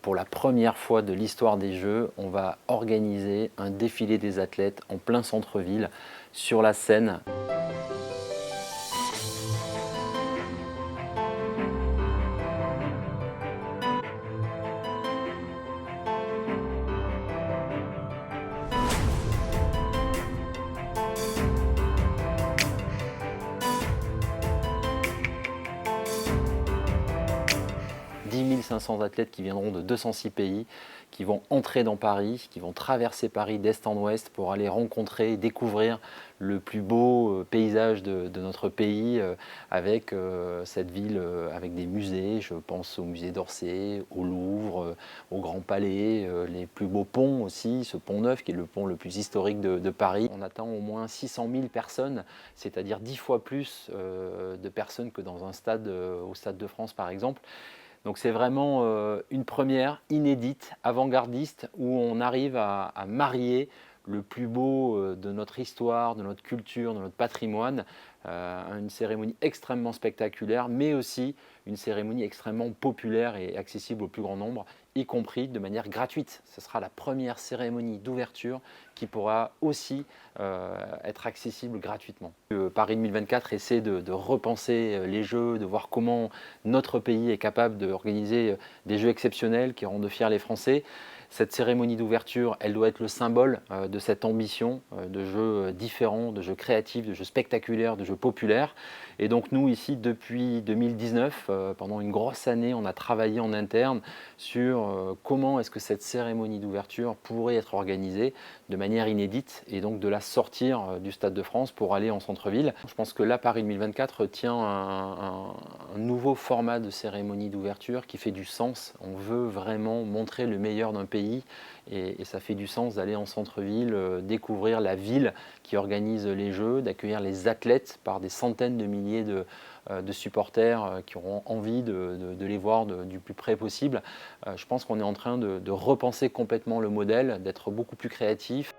pour la première fois de l'histoire des Jeux, on va organiser un défilé des athlètes en plein centre-ville, sur la Seine. « 10 500 athlètes qui viendront de 206 pays, qui vont entrer dans Paris, qui vont traverser Paris d'est en ouest pour aller rencontrer et découvrir le plus beau paysage de notre pays, avec cette ville, avec des musées. Je pense au musée d'Orsay, au Louvre, au Grand Palais, les plus beaux ponts aussi, ce pont Neuf qui est le pont le plus historique de Paris. On attend au moins 600 000 personnes, c'est-à-dire 10 fois plus de personnes que dans un stade, au Stade de France par exemple. Donc c'est vraiment une première inédite, avant-gardiste, où on arrive à marier le plus beau de notre histoire, de notre culture, de notre patrimoine, une cérémonie extrêmement spectaculaire, mais aussi une cérémonie extrêmement populaire et accessible au plus grand nombre, y compris de manière gratuite. Ce sera la première cérémonie d'ouverture qui pourra aussi être accessible gratuitement. Paris 2024 essaie de repenser les Jeux, de voir comment notre pays est capable d'organiser des Jeux exceptionnels qui rendent fiers les Français. Cette cérémonie d'ouverture, elle doit être le symbole de cette ambition de jeux différents, de jeux créatifs, de jeux spectaculaires, de jeux populaires. Et donc nous, ici, depuis 2019, pendant une grosse année, on a travaillé en interne sur comment est-ce que cette cérémonie d'ouverture pourrait être organisée de manière inédite et donc de la sortir du Stade de France pour aller en centre-ville. Je pense que là, Paris 2024 tient un nouveau format de cérémonie d'ouverture qui fait du sens. On veut vraiment montrer le meilleur d'un pays et ça fait du sens d'aller en centre-ville, découvrir la ville qui organise les Jeux, d'accueillir les athlètes par des centaines de milliers de supporters qui auront envie de les voir du plus près possible. Je pense qu'on est en train de repenser complètement le modèle, d'être beaucoup plus créatif.